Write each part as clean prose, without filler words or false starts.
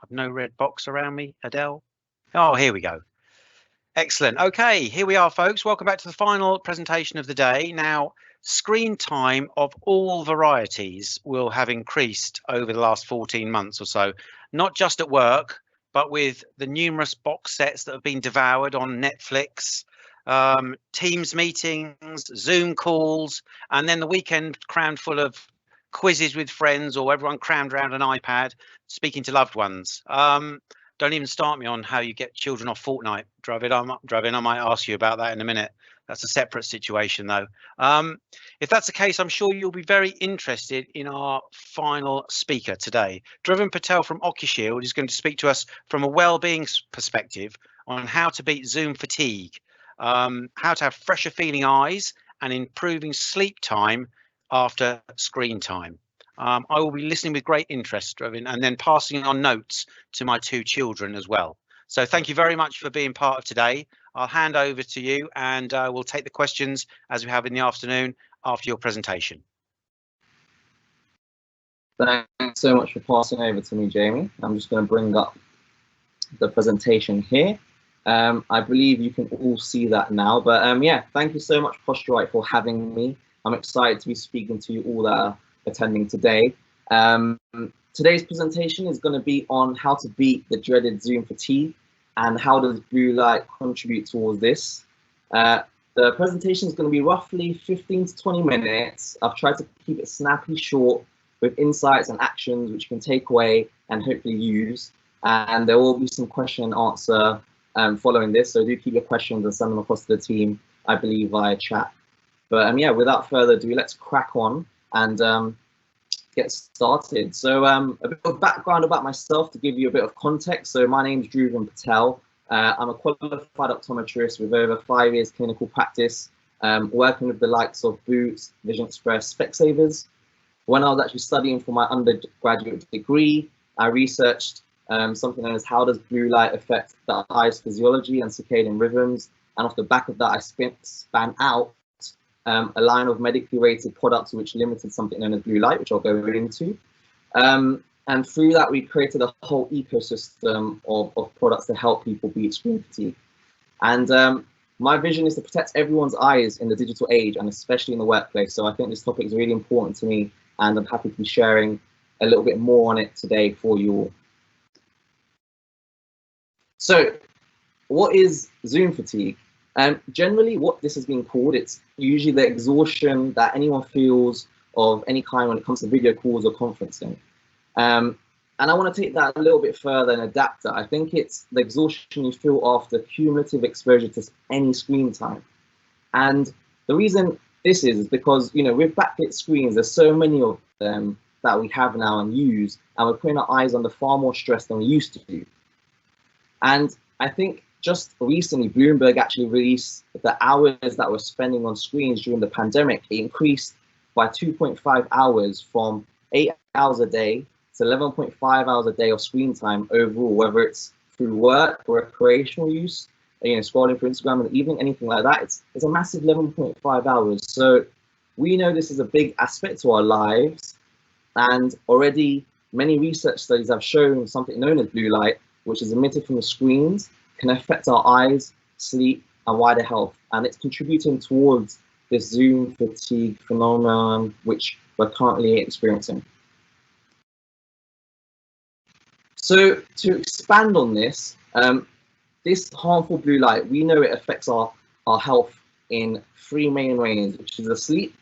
I've no red box around me, Adele. Oh, here we go. Excellent. Okay, here we are, folks. Welcome back to the final presentation of the day. Now, screen time of all varieties will have increased over the last 14 months or so, not just at work, but with the numerous box sets that have been devoured on Netflix, Teams meetings, Zoom calls, and then the weekend crammed full of quizzes with friends or everyone crammed around an iPad speaking to loved ones. Don't even start me on how you get children off Fortnite. Dhruvin, I might ask you about that in a minute. That's a separate situation, though. If that's the case, I'm sure you'll be very interested in our final speaker today. Dhruvin Patel from Ocushield is going to speak to us from a well-being perspective on how to beat Zoom fatigue, how to have fresher feeling eyes, and improving sleep time after screen time. I will be listening with great interest, Dhruvin, and then passing on notes to my two children as well. So thank you very much for being part of today. I'll hand over to you and we'll take the questions as we have in the afternoon after your presentation. Thanks so much for passing over to me, Jamie. I'm just going to bring up the presentation here. I believe you can all see that now, but yeah, thank you so much, Posturite, for having me. I'm excited to be speaking to you all that are attending today. Today's presentation is going to be on how to beat the dreaded Zoom fatigue and how does blue light contribute towards this. The presentation is going to be roughly 15 to 20 minutes. I've tried to keep it snappy, short, with insights and actions which you can take away and hopefully use. And there will be some question and answer following this, so do keep your questions and send them across to the team, I believe, via chat. But yeah, without further ado, let's crack on and get started. So a bit of background about myself to give you a bit of context. So my name is Dhruvin Patel. I'm a qualified optometrist with over 5 years clinical practice, working with the likes of Boots, Vision Express, Specsavers. When I was actually studying for my undergraduate degree, I researched something known as how does blue light affect the eye's physiology and circadian rhythms. And off the back of that, I span out a line of medically rated products which limited something known as blue light, which I'll go into. And through that, we created a whole ecosystem of products to help people beat screen fatigue. And my vision is to protect everyone's eyes in the digital age, and especially in the workplace. So I think this topic is really important to me, and I'm happy to be sharing a little bit more on it today for you all. So what is Zoom fatigue? Generally, what this has been called, it's usually the exhaustion that anyone feels of any kind when it comes to video calls or conferencing. And I want to take that a little bit further and adapt that. I think it's the exhaustion you feel after cumulative exposure to any screen time. And the reason this is because, you know, with backlit screens, there's so many of them that we have now and use, and we're putting our eyes under far more stress than we used to do. And I think just recently, Bloomberg actually released the hours that we're spending on screens during the pandemic. It increased by 2.5 hours from 8 hours a day to 11.5 hours a day of screen time overall, whether it's through work or recreational use, you know, scrolling through Instagram in the evening, anything like that. It's a massive 11.5 hours. So we know this is a big aspect to our lives, and already many research studies have shown something known as blue light, which is emitted from the screens, can affect our eyes, sleep, and wider health. And it's contributing towards this Zoom fatigue phenomenon, which we're currently experiencing. So to expand on this, this harmful blue light, we know it affects our health in 3 main ways, which is the sleep,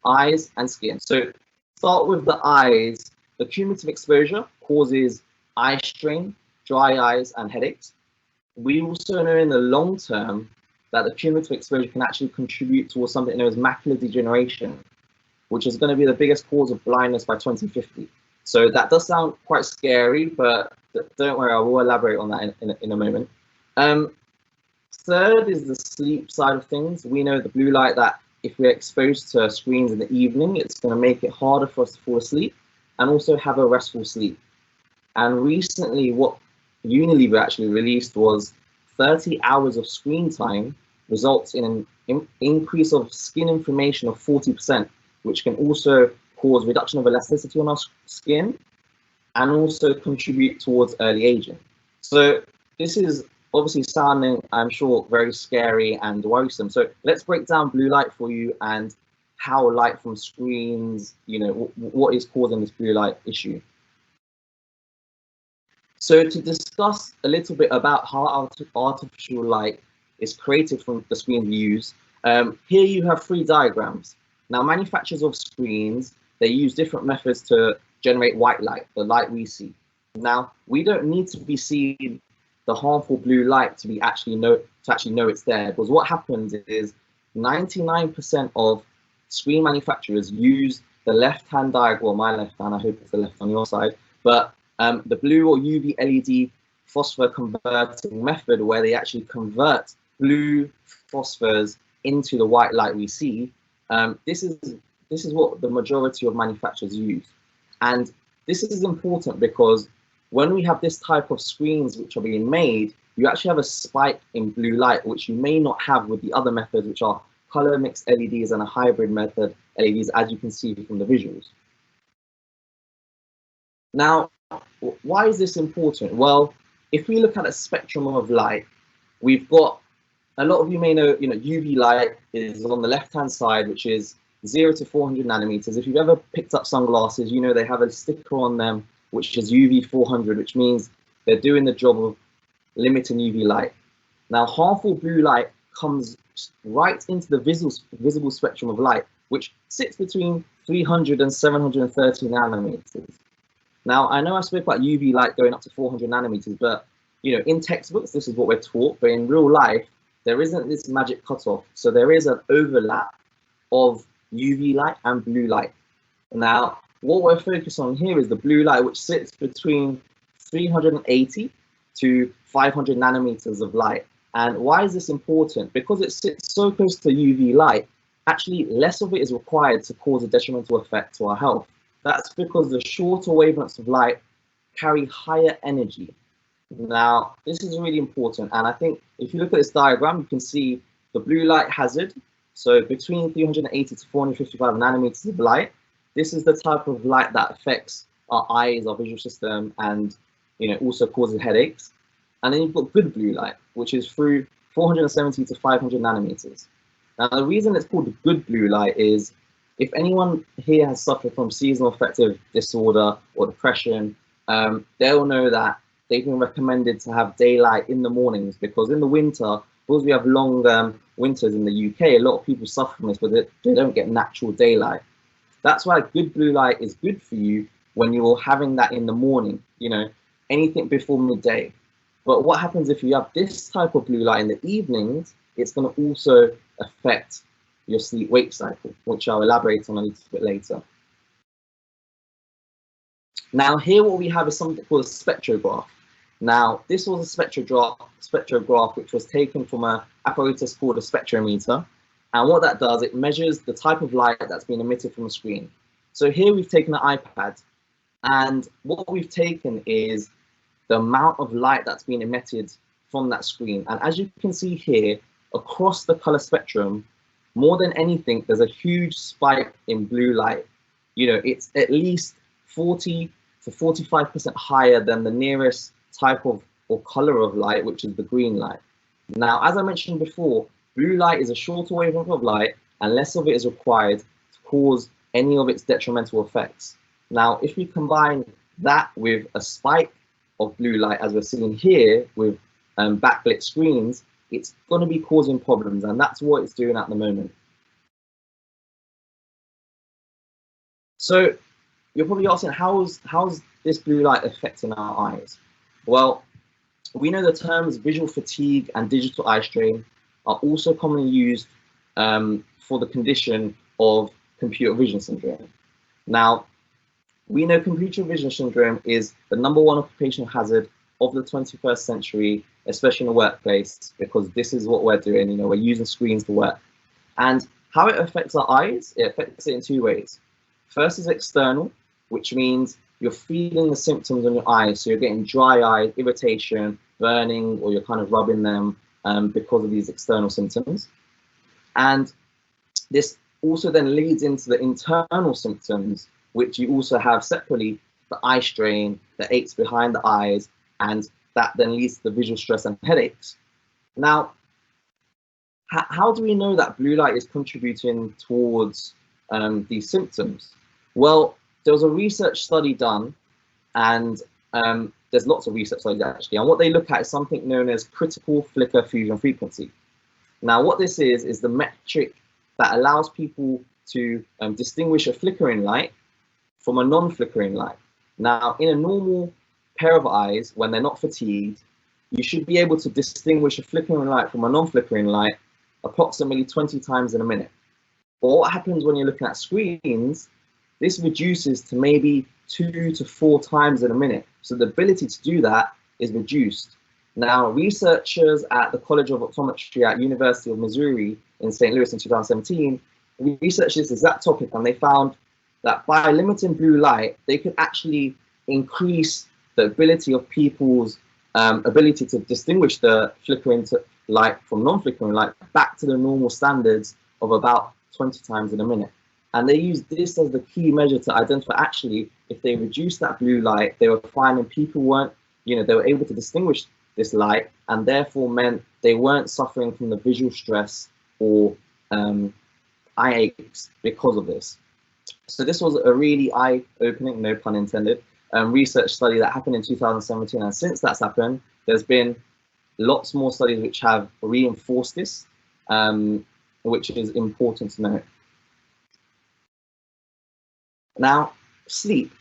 eyes, and skin. So start with the eyes. The cumulative exposure causes eye strain, dry eyes, and headaches. We also know in the long term that the cumulative exposure can actually contribute towards something known as macular degeneration, which is going to be the biggest cause of blindness by 2050. So that does sound quite scary, but don't worry, I will elaborate on that in a moment. Third is the sleep side of things. We know the blue light that if we're exposed to screens in the evening, it's going to make it harder for us to fall asleep and also have a restful sleep. And recently, what Unilever actually released was 30 hours of screen time results in an increase of skin inflammation of 40%, which can also cause reduction of elasticity on our skin. and also contribute towards early aging. So this is obviously sounding, I'm sure, very scary and worrisome. So let's break down blue light for you and how light from screens, what is causing this blue light issue. So to discuss a little bit about how artificial light is created from the screens we use, here you have 3 diagrams. Now, manufacturers of screens, they use different methods to generate white light, the light we see. Now, we don't need to be seeing the harmful blue light to actually know it's there, because what happens is 99% of screen manufacturers use the left-hand diagram, my left hand, I hope it's the left on your side, but the blue or UV LED phosphor converting method, where they actually convert blue phosphors into the white light we see. This is what the majority of manufacturers use, and this is important because when we have this type of screens which are being made, you actually have a spike in blue light, which you may not have with the other methods, which are color mixed LEDs and a hybrid method LEDs, as you can see from the visuals. Now, why is this important? Well, if we look at a spectrum of light, we've got, a lot of you may know, UV light is on the left-hand side, which is 0 to 400 nanometers. If you've ever picked up sunglasses, they have a sticker on them, which is UV 400, which means they're doing the job of limiting UV light. Now, harmful blue light comes right into the visible spectrum of light, which sits between 300 and 730 nanometers. Now, I know I spoke about UV light going up to 400 nanometers, but in textbooks, this is what we're taught, but in real life, there isn't this magic cutoff. So there is an overlap of UV light and blue light. Now, what we're focused on here is the blue light, which sits between 380 to 500 nanometers of light. And why is this important? Because it sits so close to UV light, actually less of it is required to cause a detrimental effect to our health. That's because the shorter wavelengths of light carry higher energy. Now, this is really important. And I think if you look at this diagram, you can see the blue light hazard. So between 380 to 455 nanometers of light, this is the type of light that affects our eyes, our visual system, and also causes headaches. And then you've got good blue light, which is through 470 to 500 nanometers. Now, the reason it's called good blue light is, if anyone here has suffered from seasonal affective disorder or depression, they'll know that they've been recommended to have daylight in the mornings, because in the winter, because we have long winters in the UK, a lot of people suffer from this, but they don't get natural daylight. That's why good blue light is good for you when you're having that in the morning, anything before midday. But what happens if you have this type of blue light in the evenings? It's going to also affect your sleep-wake cycle, which I'll elaborate on a little bit later. Now, here what we have is something called a spectrograph. Now, this was a spectrograph which was taken from an apparatus called a spectrometer. And what that does, it measures the type of light that's being emitted from the screen. So here we've taken an iPad, and what we've taken is the amount of light that's being emitted from that screen. And as you can see here, across the color spectrum, more than anything, there's a huge spike in blue light. It's at least 40 to 45% higher than the nearest type of or color of light, which is the green light. Now, as I mentioned before, blue light is a shorter wavelength of light, and less of it is required to cause any of its detrimental effects. Now, if we combine that with a spike of blue light, as we're seeing here with backlit screens, it's going to be causing problems, and that's what it's doing at the moment. So you're probably asking, how's this blue light affecting our eyes? Well, we know the terms visual fatigue and digital eye strain are also commonly used for the condition of computer vision syndrome. Now, we know computer vision syndrome is the #1 occupational hazard of the 21st century, especially in the workplace, because this is what we're doing. We're using screens to work. And how it affects our eyes, it affects it in 2 ways. First is external, which means you're feeling the symptoms on your eyes. So you're getting dry eye, irritation, burning, or you're kind of rubbing them because of these external symptoms. And this also then leads into the internal symptoms, which you also have separately the eye strain, the aches behind the eyes, and that then leads to the visual stress and headaches. Now, how do we know that blue light is contributing towards these symptoms? Well, there was a research study done, and there's lots of research studies actually, and what they look at is something known as critical flicker fusion frequency. Now, what this is the metric that allows people to distinguish a flickering light from a non-flickering light. Now, in a normal pair of eyes, when they're not fatigued, you should be able to distinguish a flickering light from a non-flickering light approximately 20 times in a minute. But what happens when you're looking at screens, this reduces to maybe 2 to 4 times in a minute. So the ability to do that is reduced. Now, researchers at the College of Optometry at University of Missouri in St. Louis in 2017 researched this exact topic, and they found that by limiting blue light, they could actually increase the ability of people's ability to distinguish the flickering light from non-flickering light back to the normal standards of about 20 times in a minute. And they used this as the key measure to identify actually if they reduced that blue light, they were finding people weren't, they were able to distinguish this light, and therefore meant they weren't suffering from the visual stress or eye aches because of this. So this was a really eye-opening, no pun intended, research study that happened in 2017, and since that's happened, there's been lots more studies which have reinforced this, which is important to know. Now, sleep.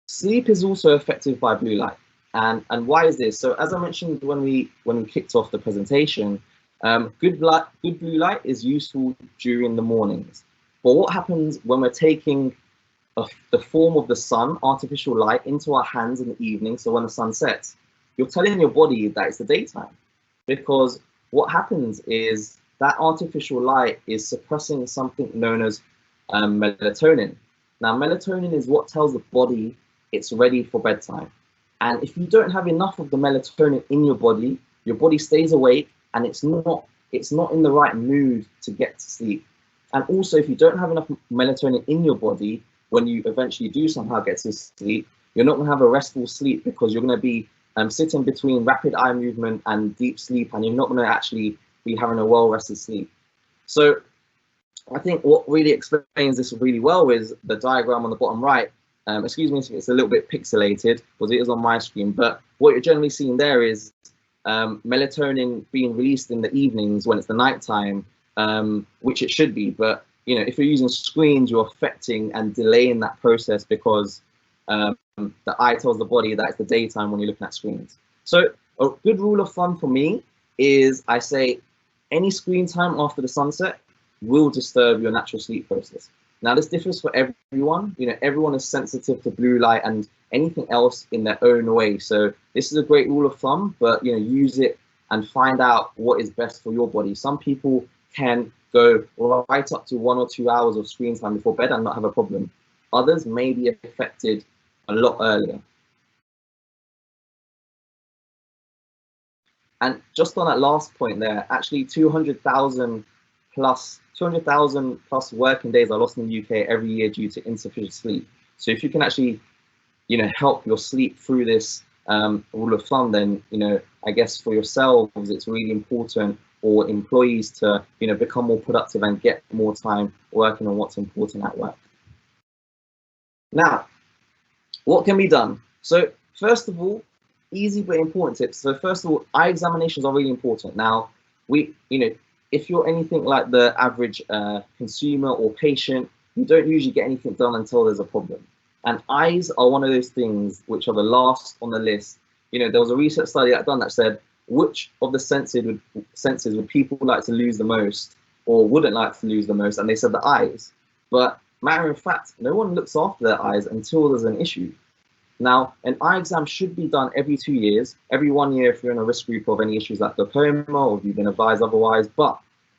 Sleep is also affected by blue light, and why is this? So as I mentioned when we kicked off the presentation, good blue light is useful during the mornings. But what happens when we're taking the form of the sun, artificial light, into our hands in the evening, so when the sun sets, you're telling your body that it's the daytime, because what happens is that artificial light is suppressing something known as melatonin. Now, melatonin is what tells the body it's ready for bedtime. And if you don't have enough of the melatonin in your body stays awake, and it's not in the right mood to get to sleep. And also, if you don't have enough melatonin in your body, when you eventually do somehow get to sleep, you're not going to have a restful sleep, because you're going to be sitting between rapid eye movement and deep sleep, and you're not going to actually be having a well-rested sleep. So I think what really explains this really well is the diagram on the bottom right. Excuse me if it's a little bit pixelated, because it is on my screen, but what you're generally seeing there is melatonin being released in the evenings when it's the nighttime, which it should be. But if you're using screens, you're affecting and delaying that process, because the eye tells the body that it's the daytime when you're looking at screens. So a good rule of thumb for me is I say any screen time after the sunset will disturb your natural sleep process. Now, this differs for everyone. Everyone is sensitive to blue light and anything else in their own way. So this is a great rule of thumb, but use it and find out what is best for your body. Some people can go right up to 1 or 2 hours of screen time before bed and not have a problem. Others may be affected a lot earlier. And just on that last point there, actually 200,000 plus working days are lost in the UK every year due to insufficient sleep. So if you can actually, help your sleep through this rule of thumb, then, I guess for yourselves, it's really important, or employees, to, become more productive and get more time working on what's important at work. Now, what can be done? So first of all, easy but important tips. So first of all, eye examinations are really important. Now, if you're anything like the average consumer or patient, you don't usually get anything done until there's a problem. And eyes are one of those things which are the last on the list. There was a research study that said, which of the senses would people like to lose the most, or wouldn't like to lose the most? And they said the eyes. But matter of fact, no one looks after their eyes until there's an issue. Now, an eye exam should be done every 2 years, every 1 year if you're in a risk group of any issues like glaucoma, or if you've been advised otherwise. But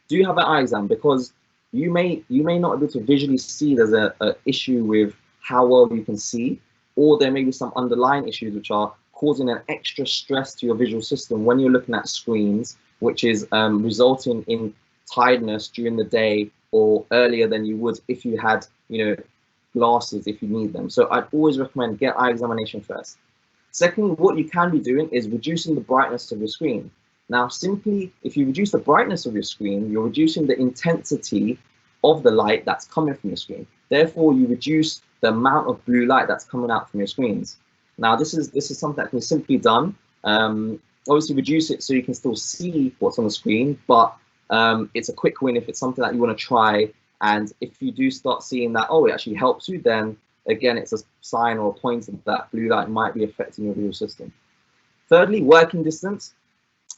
do have an eye exam, because you may not be able to visually see there's an issue with how well you can see, or there may be some underlying issues which are causing an extra stress to your visual system when you're looking at screens, which is resulting in tiredness during the day or earlier than you would if you had, glasses if you need them. So I'd always recommend get eye examination first. Secondly, what you can be doing is reducing the brightness of your screen. Now, simply, if you reduce the brightness of your screen, you're reducing the intensity of the light that's coming from your screen. Therefore, you reduce the amount of blue light that's coming out from your screens. Now, this is something that can be simply done. Obviously, reduce it so you can still see what's on the screen, but it's a quick win if it's something that you want to try. And if you do start seeing that, oh, it actually helps you, then again, it's a sign or a pointer that blue light might be affecting your visual system. Thirdly, working distance.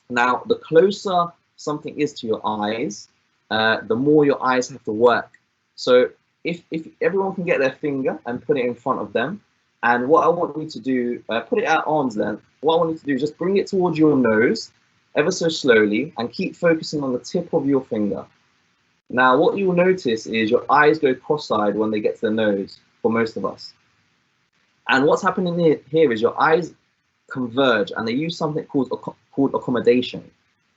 Now, the closer something is to your eyes, the more your eyes have to work. So if everyone can get their finger and put it in front of them, and what I want you to do, put it at arm's length, what I want you to do is just bring it towards your nose, ever so slowly, and keep focusing on the tip of your finger. Now, what you will notice is your eyes go cross-eyed when they get to the nose, for most of us. And what's happening here is your eyes converge, and they use something called accommodation.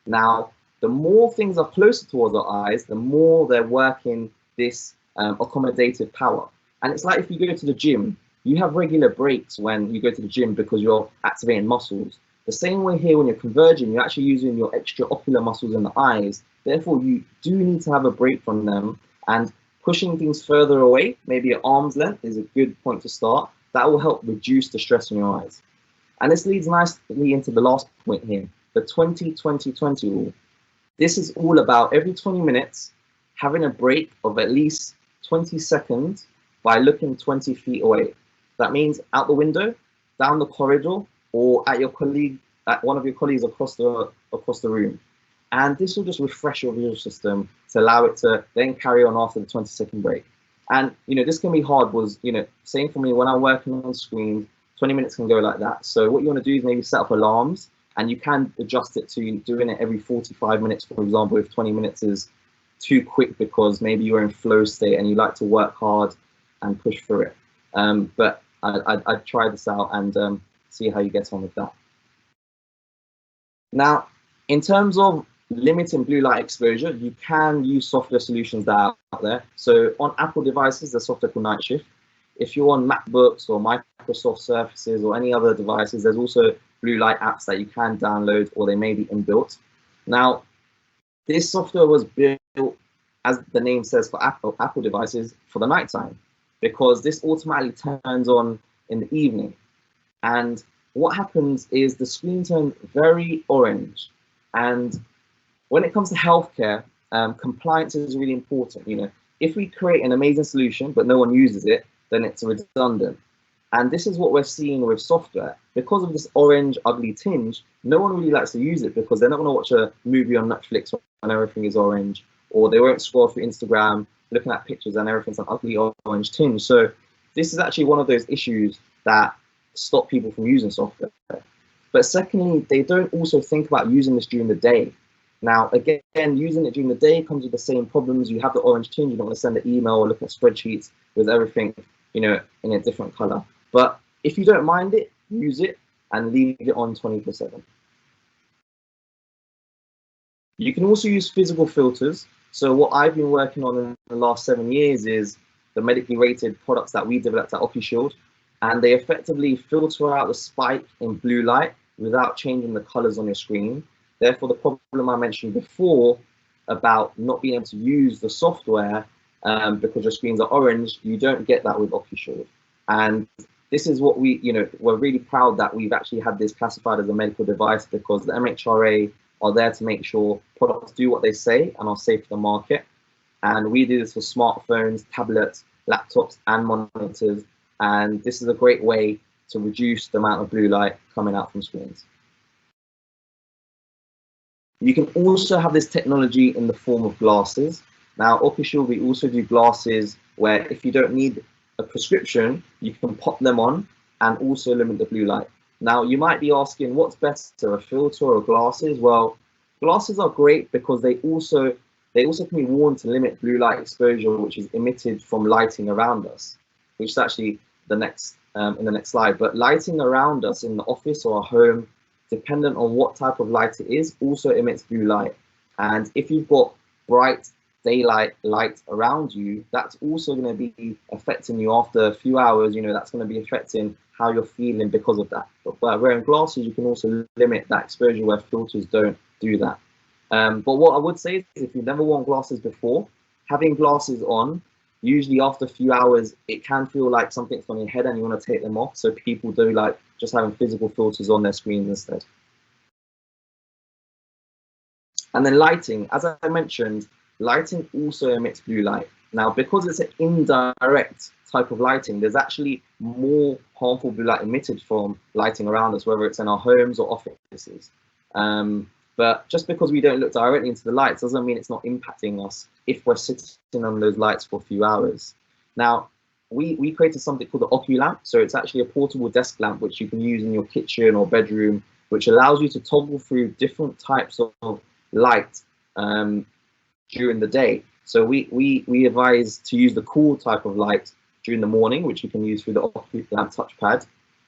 Now, the more things are closer towards our eyes, the more they're working this accommodative power. And it's like if you go to the gym, you have regular breaks when you go to the gym because you're activating muscles. The same way here, when you're converging, you're actually using your extraocular muscles in the eyes. Therefore, you do need to have a break from them, and pushing things further away, maybe at arm's length, is a good point to start. That will help reduce the stress on your eyes. And this leads nicely into the last point here, the 20-20-20 rule. This is all about every 20 minutes having a break of at least 20 seconds by looking 20 feet away. That means out the window, down the corridor, or at one of your colleagues across the room. And this will just refresh your visual system to allow it to then carry on after the 20-second break. And this can be hard. Same for me, when I'm working on screen, 20 minutes can go like that. So what you want to do is maybe set up alarms, and you can adjust it to doing it every 45 minutes, for example, if 20 minutes is too quick because maybe you're in flow state and you like to work hard and push through it. But I'd try this out and see how you get on with that. Now, in terms of limiting blue light exposure, you can use software solutions that are out there. So on Apple devices, there's software called Night Shift. If you're on MacBooks or Microsoft Surfaces or any other devices, there's also blue light apps that you can download, or they may be inbuilt. Now, this software was built, as the name says, for Apple devices for the nighttime, because this automatically turns on in the evening. And what happens is the screen turns very orange. And when it comes to healthcare, compliance is really important. If we create an amazing solution, but no one uses it, then it's redundant. And this is what we're seeing with software. Because of this orange, ugly tinge, no one really likes to use it because they're not going to watch a movie on Netflix when everything is orange, or they won't scroll through Instagram looking at pictures and everything's an ugly orange tinge. So this is actually one of those issues that stop people from using software. But secondly, they don't also think about using this during the day. Now, again, using it during the day comes with the same problems. You have the orange tinge, you don't want to send an email or look at spreadsheets with everything, in a different color. But if you don't mind it, use it and leave it on 24/7. You can also use physical filters. So what I've been working on in the last 7 years is the medically rated products that we developed at Ocushield, and they effectively filter out the spike in blue light without changing the colors on your screen. Therefore, the problem I mentioned before about not being able to use the software because your screens are orange, you don't get that with Ocushield. And this is what we're really proud that we've actually had this classified as a medical device, because the MHRA are there to make sure products do what they say and are safe for the market. And we do this for smartphones, tablets, laptops, and monitors. And this is a great way to reduce the amount of blue light coming out from screens. You can also have this technology in the form of glasses. Now, Ocushield, we also do glasses where if you don't need a prescription, you can pop them on and also limit the blue light. Now, you might be asking, what's better, a filter or glasses? Well, glasses are great because they also can be worn to limit blue light exposure, which is emitted from lighting around us, which is actually the next in the next slide. But lighting around us in the office or a home, dependent on what type of light it is, also emits blue light. And if you've got bright daylight light around you, that's also going to be affecting you after a few hours. You know, that's going to be affecting how you're feeling because of that. But by wearing glasses, you can also limit that exposure where filters don't do that. But what I would say is, if you've never worn glasses before, having glasses on, usually after a few hours, it can feel like something's on your head and you want to take them off. So people do like just having physical filters on their screens instead. And then lighting, as I mentioned, lighting also emits blue light. Now, because it's an indirect type of lighting, there's actually more harmful blue light emitted from lighting around us, whether it's in our homes or offices. But just because we don't look directly into the lights doesn't mean it's not impacting us if we're sitting on those lights for a few hours. Now, we created something called the Oculum. So it's actually a portable desk lamp, which you can use in your kitchen or bedroom, which allows you to toggle through different types of light during the day. So we advise to use the cool type of light during the morning, which you can use through the Oculum touchpad,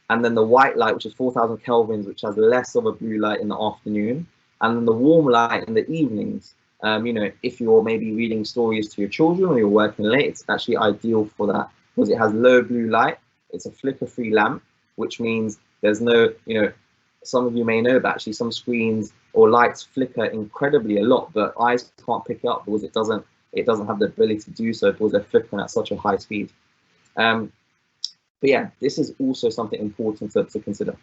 and then the white light, which is 4,000 kelvins, which has less of a blue light in the afternoon, and then the warm light in the evenings. You know, if you're maybe reading stories to your children or you're working late, it's actually ideal for that because it has low blue light. It's a flicker-free lamp, which means there's no, you know, some of you may know, but actually some screens or lights flicker incredibly a lot, but eyes can't pick it up because it doesn't have the ability to do so because they're flickering at such a high speed. But yeah, this is also something important to consider.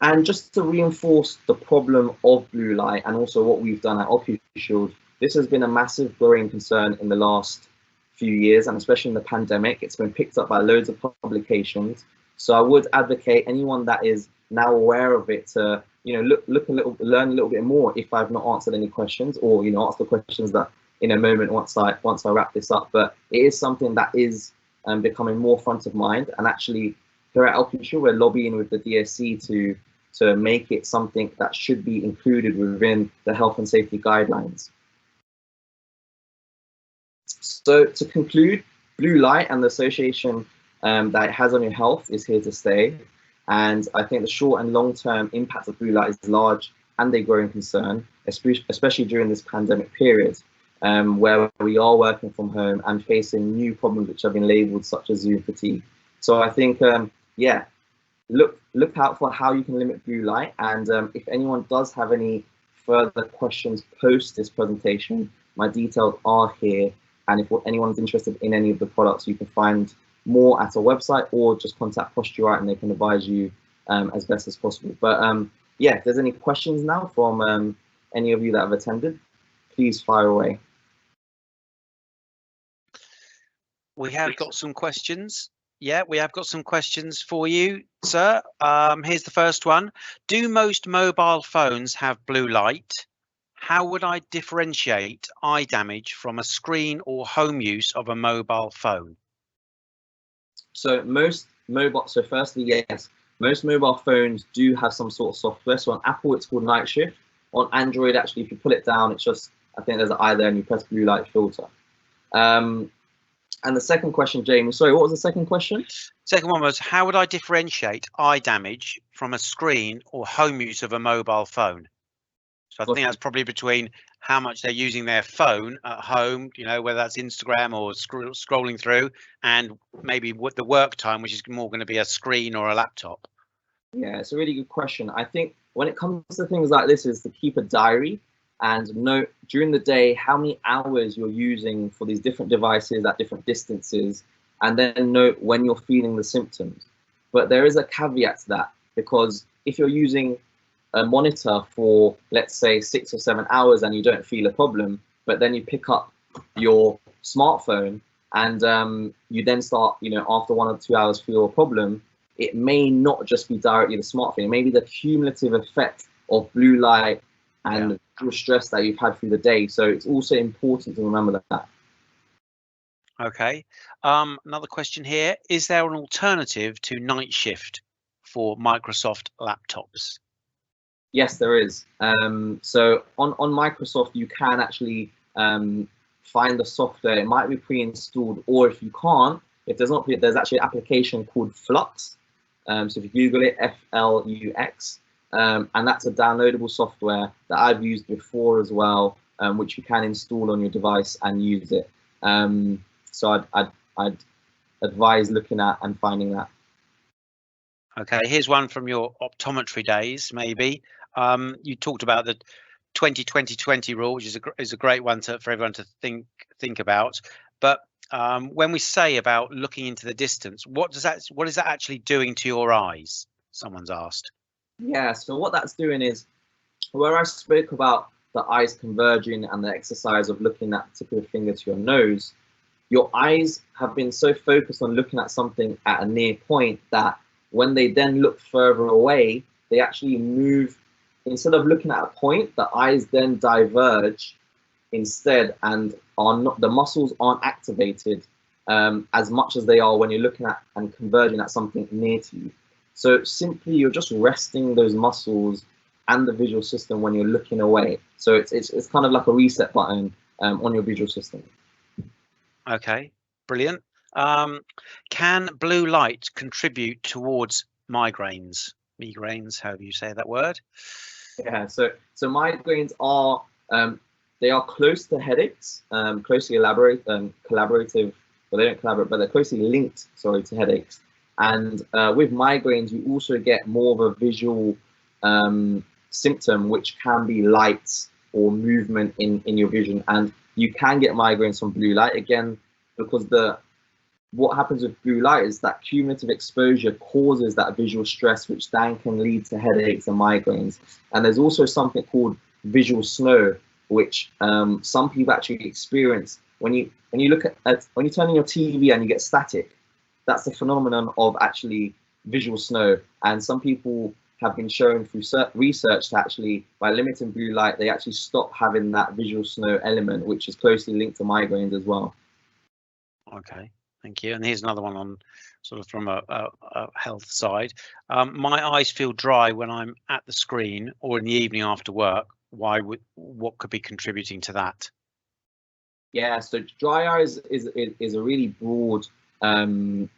And just to reinforce the problem of blue light and also what we've done at Ocushield, this has been a massive growing concern in the last few years, and especially in the pandemic. It's been picked up by loads of publications. So I would advocate anyone that is now aware of it to, you know, learn a little bit more if I've not answered any questions, or, you know, ask the questions that in a moment once I wrap this up. But it is something that is becoming more front of mind, and actually here at Ocushield, we're lobbying with the DSC to make it something that should be included within the health and safety guidelines. So to conclude, blue light and the association that it has on your health is here to stay. And I think the short and long-term impact of blue light is large and a growing concern, especially during this pandemic period, where we are working from home and facing new problems which have been labeled such as Zoom fatigue. So I think, yeah, look out for how you can limit blue light. And if anyone does have any further questions post this presentation, my details are here. And if anyone's interested in any of the products, you can find more at our website or just contact Posturite and they can advise you as best as possible. But yeah, if there's any questions now from any of you that have attended, please fire away. We have got some questions. Yeah, we have got some questions for you, sir. Here's the first one. Do most mobile phones have blue light? How would I differentiate eye damage from a screen or home use of a mobile phone? So firstly, yes, most mobile phones do have some sort of software. So on Apple, it's called Night Shift. On Android, actually, if you pull it down, it's just, I think there's an eye there and you press blue light filter. And the second question, Jamie, sorry, what was the second question? Second one was, how would I differentiate eye damage from a screen or home use of a mobile phone? So I think that's probably between how much they're using their phone at home, you know, whether that's Instagram or scrolling through, and maybe what the work time, which is more going to be a screen or a laptop. Yeah, it's a really good question. I think when it comes to things like this is to keep a diary and note during the day how many hours you're using for these different devices at different distances, and then note when you're feeling the symptoms. But there is a caveat to that, because if you're using a monitor for, let's say, 6 or 7 hours and you don't feel a problem, but then you pick up your smartphone and you then start, you know, after 1 or 2 hours feel a problem, it may not just be directly the smartphone. It may be the cumulative effect of blue light and the stress that you've had through the day. So it's also important to remember that. Okay. Another question here. Is there an alternative to Night Shift for Microsoft laptops? Yes, there is. So on Microsoft, you can actually find the software. It might be pre-installed, or if you can't, if there's not, there's actually an application called Flux. So if you Google it, Flux, and that's a downloadable software that I've used before as well. which you can install on your device and use it. So I'd advise looking at and finding that. Okay, here's one from your optometry days, maybe. You talked about the 20-20-20 rule, which is a great one for everyone to think about. But when we say about looking into the distance, what is that actually doing to your eyes? Someone's asked. Yeah, so what that's doing is, where I spoke about the eyes converging and the exercise of looking at the tip of your finger to your nose, your eyes have been so focused on looking at something at a near point that when they then look further away, they actually move. Instead of looking at a point, the eyes then diverge instead, and the muscles aren't activated as much as they are when you're looking at and converging at something near to you. So simply, you're just resting those muscles and the visual system when you're looking away. So it's kind of like a reset button on your visual system. Okay, brilliant. Can blue light contribute towards migraines? Migraines, however you say that word. Yeah, so migraines are they are close to headaches, closely collaborative. Well, they don't collaborate, but they're closely linked, sorry, to headaches. And with migraines, you also get more of a visual symptom, which can be light or movement in your vision. And you can get migraines from blue light, again, because what happens with blue light is that cumulative exposure causes that visual stress, which then can lead to headaches and migraines. And there's also something called visual snow, which some people actually experience when you look at when you turn on your TV and you get static. That's the phenomenon of actually visual snow. And some people have been shown through research that actually, by limiting blue light, they actually stop having that visual snow element, which is closely linked to migraines as well. Okay, thank you. And here's another one on sort of from a health side. My eyes feel dry when I'm at the screen or in the evening after work. What could be contributing to that? Yeah, so dry eyes is a really broad kind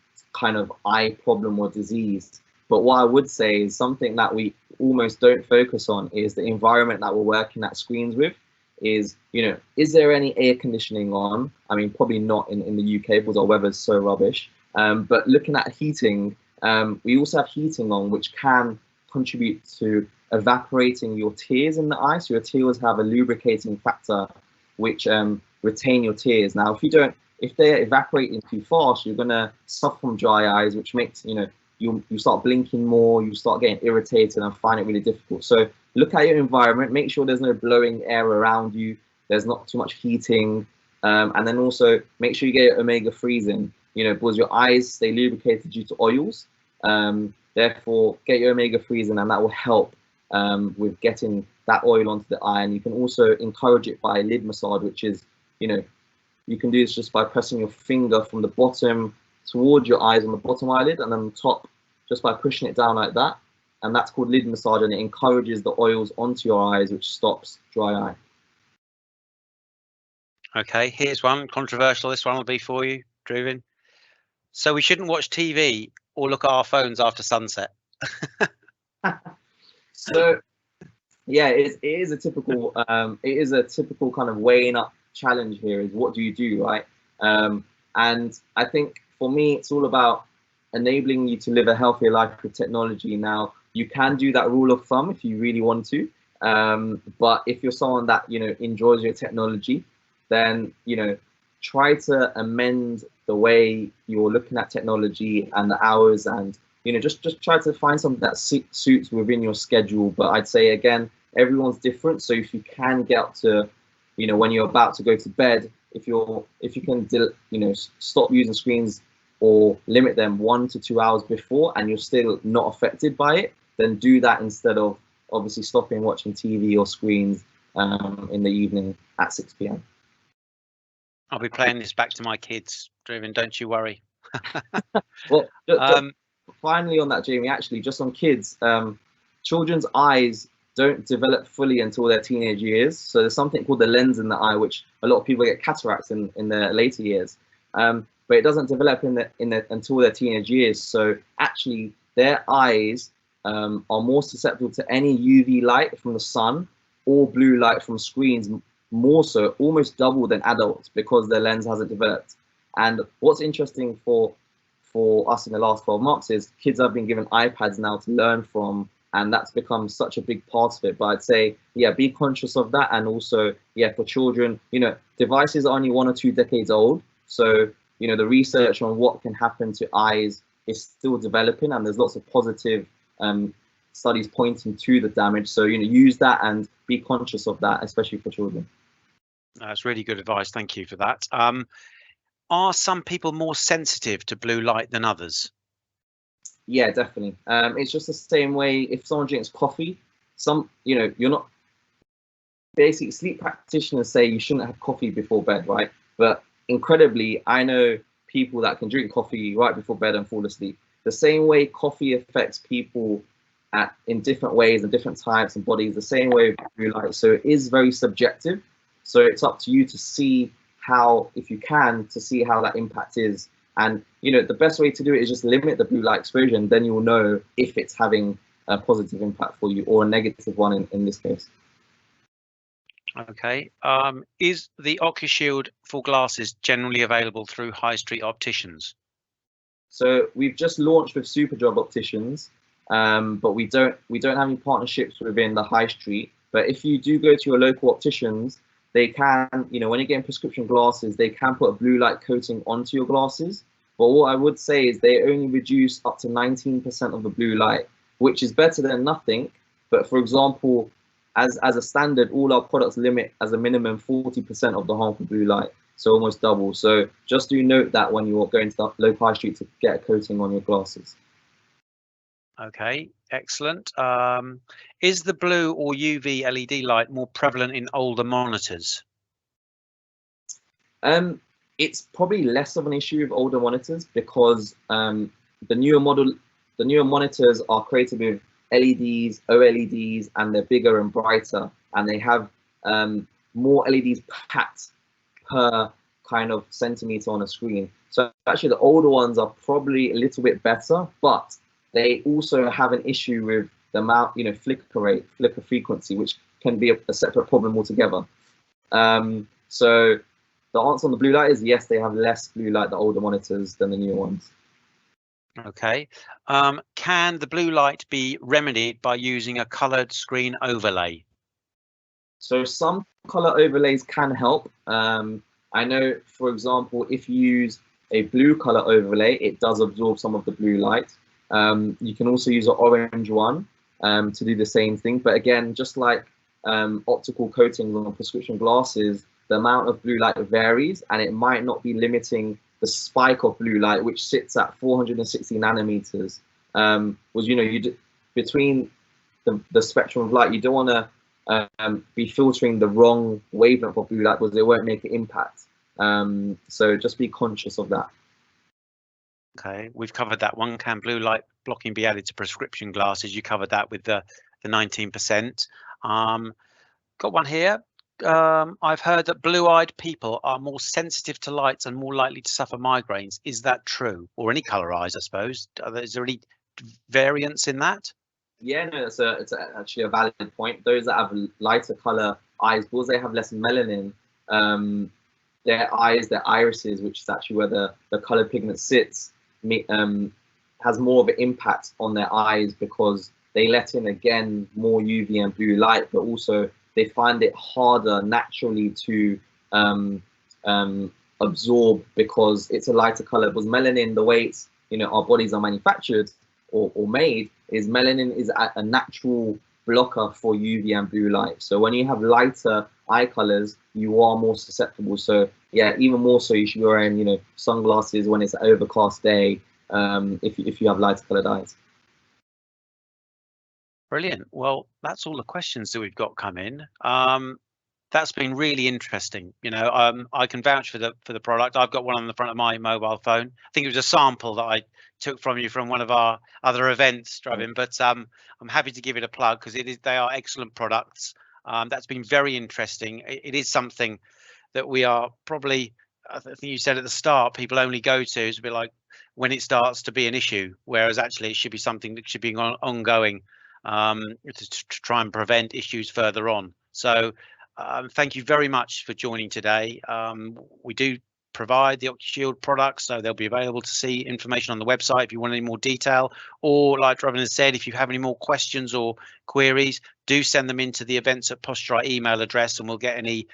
of eye problem or disease. But what I would say is something that we almost don't focus on is the environment that we're working at screens with. Is, is there any air conditioning on? I mean, probably not in the UK because our weather is so rubbish. But looking at heating, we also have heating on, which can contribute to evaporating your tears in the eye. So your tears have a lubricating factor, which retain your tears. Now, if they're evaporating too fast, you're gonna suffer from dry eyes, which makes you start blinking more, you start getting irritated and find it really difficult. So look at your environment, make sure there's no blowing air around you, there's not too much heating, and then also make sure you get your omega-3s in, because your eyes stay lubricated due to oils. Therefore, get your omega-3s in, and that will help with getting that oil onto the eye. And you can also encourage it by lid massage, which is, you can do this just by pressing your finger from the bottom towards your eyes on the bottom eyelid, and then the top just by pushing it down like that. And that's called lid massage, and it encourages the oils onto your eyes, which stops dry eye. Okay, here's one controversial. This one will be for you, Dhruvin. So we shouldn't watch TV or look at our phones after sunset. So yeah, it is a typical kind of weighing up challenge here. Is what do you do, right? And I think for me, it's all about enabling you to live a healthier life with technology. Now, you can do that rule of thumb if you really want to, but if you're someone that enjoys your technology, then try to amend the way you're looking at technology and the hours, and just try to find something that suits within your schedule. But I'd say, again, everyone's different, so if you can get up to when you're about to go to bed, if you can stop using screens or limit them 1 to 2 hours before, and you're still not affected by it, then do that instead of obviously stopping watching TV or screens in the evening at 6 p.m. I'll be playing this back to my kids, Dhruvin, don't you worry. Well, finally on that, Jamie, actually, just on kids, children's eyes don't develop fully until their teenage years. So there's something called the lens in the eye, which a lot of people get cataracts in their later years. But it doesn't develop until their teenage years. So actually, their eyes are more susceptible to any UV light from the sun or blue light from screens more so, almost double than adults because their lens hasn't developed. And what's interesting for us in the last 12 months is kids have been given iPads now to learn from, and that's become such a big part of it. But I'd say, yeah, be conscious of that. And also, yeah, for children, you know, devices are only 1 or 2 decades old. So, you know, the research on what can happen to eyes is still developing, and there's lots of positive studies pointing to the damage. So, you know, use that and be conscious of that, especially for children. That's really good advice. Thank you for that. Are some people more sensitive to blue light than others? Yeah, definitely. It's just the same way if someone drinks coffee, you know, you're not, basically sleep practitioners say you shouldn't have coffee before bed, right? But incredibly, I know people that can drink coffee right before bed and fall asleep. The same way coffee affects people in different ways and different types and bodies, the same way with blue light. So it is very subjective. So it's up to you to see how, if you can, to see how that impact is. And, you know, the best way to do it is just limit the blue light exposure, and then you'll know if it's having a positive impact for you or a negative one in this case. Okay. Is the Ocushield for glasses generally available through high street opticians? So we've just launched with Superdrug opticians, but we don't have any partnerships within the high street. But if you do go to your local opticians, they can, you know, when you're getting prescription glasses, they can put a blue light coating onto your glasses. But what I would say is they only reduce up to 19% of the blue light, which is better than nothing. But for example, as a standard, all our products limit as a minimum 40% of the harmful blue light, so almost double. So just do note that when you're going to the local high street to get a coating on your glasses. Okay, excellent. Is the blue or UV LED light more prevalent in older monitors? It's probably less of an issue with older monitors because the newer monitors are created with LEDs, OLEDs, and they're bigger and brighter, and they have more LEDs packed per kind of centimeter on a screen. So actually the older ones are probably a little bit better, but they also have an issue with the amount, you know, flicker rate, flicker frequency, which can be a separate problem altogether. So the answer on the blue light is yes, they have less blue light, the older monitors, than the newer ones. Okay. Can the blue light be remedied by using a colored screen overlay? So some color overlays can help. I know, for example, if you use a blue color overlay, it does absorb some of the blue light. You can also use an orange one to do the same thing. But again, just like optical coatings on prescription glasses, the amount of blue light varies, and it might not be limiting the spike of blue light, which sits at 460 nanometers. Was, you know, between the spectrum of light, you don't want to be filtering the wrong wavelength of blue light because it won't make an impact. So just be conscious of that. Okay, we've covered that one. Can blue light blocking be added to prescription glasses? You covered that with the 19%. Got one here. I've heard that blue-eyed people are more sensitive to lights and more likely to suffer migraines. Is that true? Or any color eyes, I suppose. Is there any variance in that? Yeah, no, it's actually a valid point. Those that have lighter color eyes, because they have less melanin, their eyes, their irises, which is actually where the color pigment sits, has more of an impact on their eyes because they let in, again, more UV and blue light, but also they find it harder naturally to absorb because it's a lighter color. Because melanin, the way it's, you know, our bodies are manufactured or made, is melanin is a natural blocker for UV and blue light. So when you have lighter eye colors, you are more susceptible. So yeah, even more so, you should be wearing, you know, sunglasses when it's an overcast day if you have lighter colored eyes. Brilliant. Well, that's all the questions that we've got come in. That's been really interesting. You know, I can vouch for the product. I've got one on the front of my mobile phone. I think it was a sample that I took from you from one of our other events, Dhruvin, but I'm happy to give it a plug because they are excellent products. That's been very interesting. It is something that we are probably, I think you said at the start, people only go to is a bit like when it starts to be an issue, whereas actually it should be something that should be ongoing to try and prevent issues further on. So thank you very much for joining today. We do provide the Ocushield products, so they'll be available to see information on the website if you want any more detail, or like Dhruvin has said, if you have any more questions or queries, do send them into the Events at Posturite email address, and we'll get any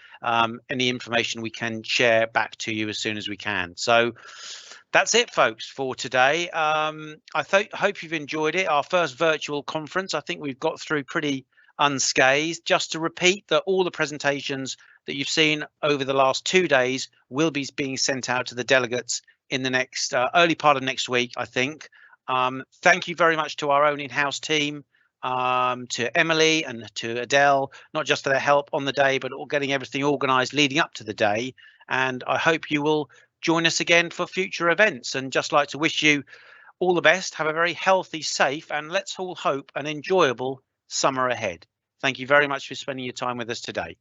information we can share back to you as soon as we can. So that's it, folks, for today. I hope you've enjoyed it. Our first virtual conference. I think we've got through pretty unscathed. Just to repeat that all the presentations that you've seen over the last 2 days will be being sent out to the delegates in the next early part of next week, I think. Thank you very much to our own in-house team, to Emily and to Adele, not just for their help on the day, but all getting everything organised leading up to the day. And I hope you will join us again for future events. And just like to wish you all the best. Have a very healthy, safe, and let's all hope an enjoyable summer ahead. Thank you very much for spending your time with us today.